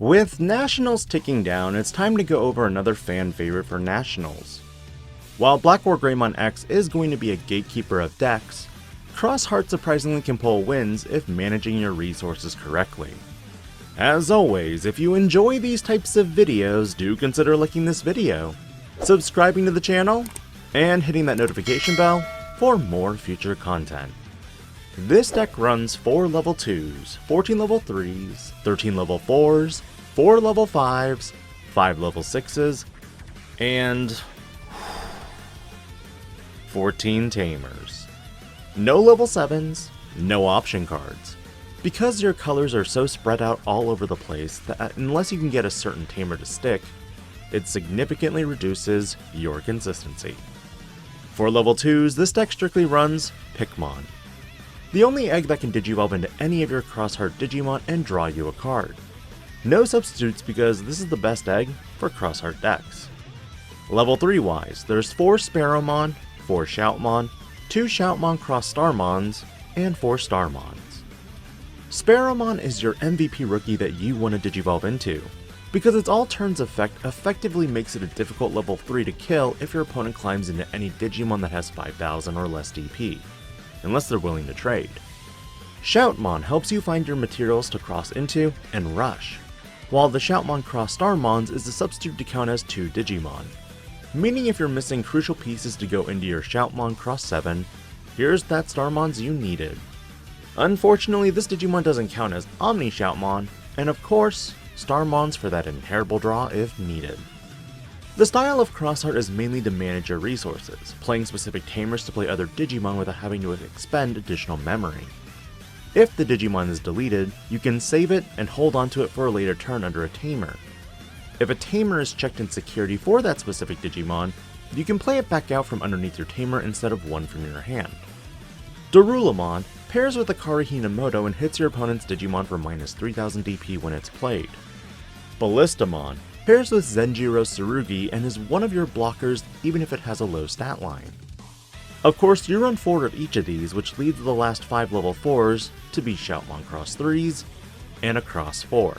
With Nationals ticking down, it's time to go over another fan favorite for Nationals. While Black War Greymon X is going to be a gatekeeper of decks, Xros Heart surprisingly can pull wins if managing your resources correctly. As always, if you enjoy these types of videos, do consider liking this video, subscribing to the channel, and hitting that notification bell for more future content. This deck runs 4 level 2s, 14 level 3s, 13 level 4s, 4 level 5s, 5 level 6s, and 14 Tamers. No level 7s, no option cards. Because your colors are so spread out all over the place that unless you can get a certain Tamer to stick, it significantly reduces your consistency. For level 2s, this deck strictly runs Pikmon, the only egg that can digivolve into any of your Xros Heart Digimon and draw you a card. No substitutes because this is the best egg for Xros Heart decks. Level 3 wise, there's 4 Sparrowmon, 4 Shoutmon, 2 Shoutmon Cross Starmons, and 4 Starmons. Sparrowmon is your MVP rookie that you want to digivolve into, because its all turns effect effectively makes it a difficult level 3 to kill if your opponent climbs into any Digimon that has 5000 or less DP, unless they're willing to trade. Shoutmon helps you find your materials to cross into and rush, while the Shoutmon Cross Starmons is the substitute to count as 2 Digimon, meaning if you're missing crucial pieces to go into your Shoutmon Cross 7, here's that Starmons you needed. Unfortunately, this Digimon doesn't count as Omni Shoutmon, and of course, Starmons for that inheritable draw if needed. The style of Xros Heart is mainly to manage your resources, playing specific Tamers to play other Digimon without having to expend additional memory. If the Digimon is deleted, you can save it and hold onto it for a later turn under a Tamer. If a Tamer is checked in security for that specific Digimon, you can play it back out from underneath your Tamer instead of one from your hand. Darulamon pairs with Akari Hinamoto and hits your opponent's Digimon for minus 3000 DP when it's played. Ballistamon pairs with Zenjiro Tsurugi and is one of your blockers even if it has a low stat line. Of course, you run 4 of each of these, which leads the last 5 level 4s to be Shoutmon Cross 3s and a Cross 4.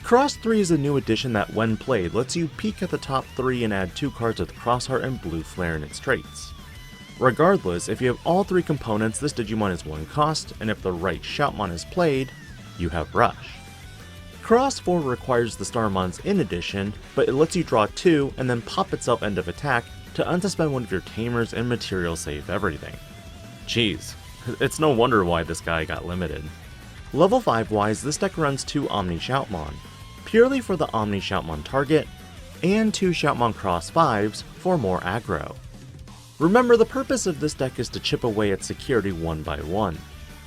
Cross 3 is a new addition that when played lets you peek at the top 3 and add 2 cards with Xros Heart and Blue Flare in its traits. Regardless, if you have all 3 components, this Digimon is 1 cost, and if the right Shoutmon is played, you have Rush. Cross 4 requires the Starmons in addition, but it lets you draw 2 and then pop itself end of attack to unsuspend one of your Tamers and material save everything. Jeez, it's no wonder why this guy got limited. Level 5 wise, this deck runs 2 Omni Shoutmon, purely for the Omni Shoutmon target, and 2 Shoutmon Cross 5s for more aggro. Remember, the purpose of this deck is to chip away at security one by one,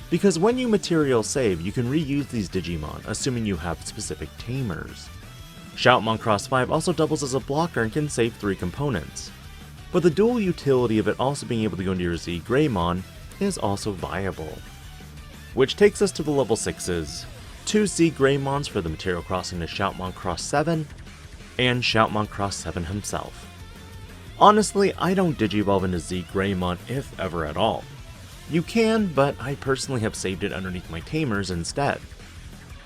because when you material save, you can reuse these Digimon, assuming you have specific Tamers. Shoutmon Cross 5 also doubles as a blocker and can save 3 components, but the dual utility of it also being able to go into your Z Greymon is also viable. Which takes us to the level 6s, 2 Z Greymons for the material crossing to Shoutmon Cross 7, and Shoutmon Cross 7 himself. Honestly, I don't digivolve into Z Greymon if ever at all. You can, but I personally have saved it underneath my Tamers instead.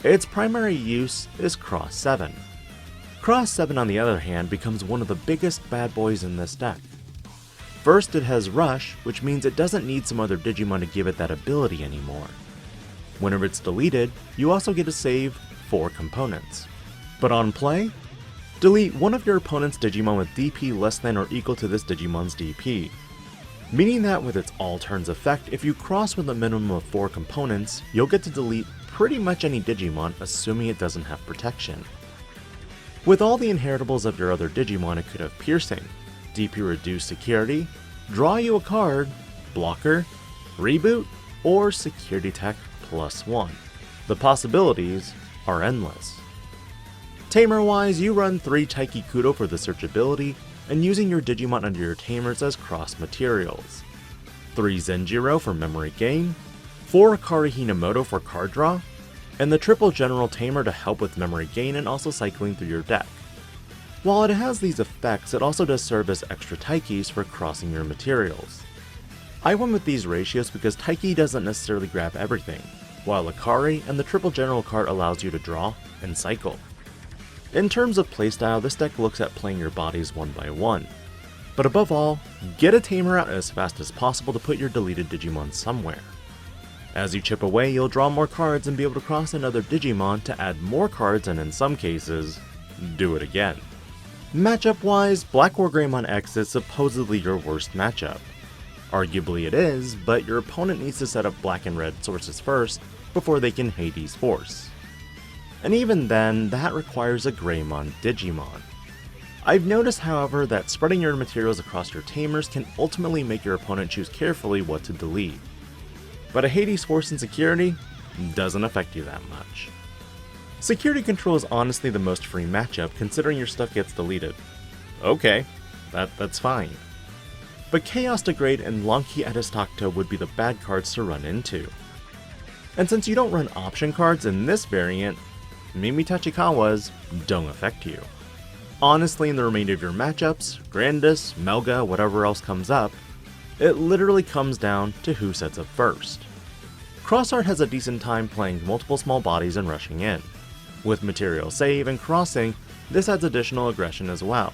Its primary use is Cross 7. Cross 7 on the other hand becomes one of the biggest bad boys in this deck. First, it has Rush, which means it doesn't need some other Digimon to give it that ability anymore. Whenever it's deleted, you also get to save 4 components. But on play, delete one of your opponent's Digimon with DP less than or equal to this Digimon's DP. Meaning that with its all turns effect, if you cross with a minimum of 4 components, you'll get to delete pretty much any Digimon, assuming it doesn't have protection. With all the inheritables of your other Digimon, it could have Piercing, DP Reduced Security, Draw You a Card, Blocker, Reboot, or Security Tech +1. The possibilities are endless. Tamer-wise, you run 3 Taiki Kudo for the searchability, and using your Digimon under your Tamers as cross materials, 3 Zenjiro for memory gain, 4 Akari Hinamoto for card draw, and the triple General Tamer to help with memory gain and also cycling through your deck. While it has these effects, it also does serve as extra Taikis for crossing your materials. I went with these ratios because Taiki doesn't necessarily grab everything, while Akari and the triple General card allows you to draw and cycle. In terms of playstyle, this deck looks at playing your bodies one by one. But above all, get a Tamer out as fast as possible to put your deleted Digimon somewhere. As you chip away, you'll draw more cards and be able to cross another Digimon to add more cards and in some cases, do it again. Matchup wise, Black or Greymon X is supposedly your worst matchup. Arguably it is, but your opponent needs to set up black and red sources first before they can Hades Force. And even then, that requires a Greymon Digimon. I've noticed, however, that spreading your materials across your Tamers can ultimately make your opponent choose carefully what to delete. But a Hades Force in security doesn't affect you that much. Security control is honestly the most free matchup considering your stuff gets deleted. Okay, that's fine. But Chaos Degrade and Lonki Edistocta would be the bad cards to run into. And since you don't run option cards in this variant, Mimi Tachikawas don't affect you. Honestly, in the remainder of your matchups, Grandis, Melga, whatever else comes up, it literally comes down to who sets up first. Xros has a decent time playing multiple small bodies and rushing in. With material save and crossing, this adds additional aggression as well.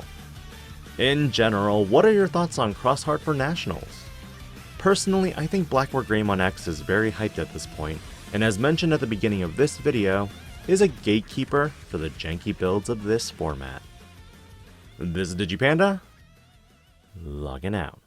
In general, what are your thoughts on Xros Heart for Nationals? Personally, I think Black or Greymon X is very hyped at this point, and as mentioned at the beginning of this video, is a gatekeeper for the janky builds of this format. This is Digi-Panda, logging out.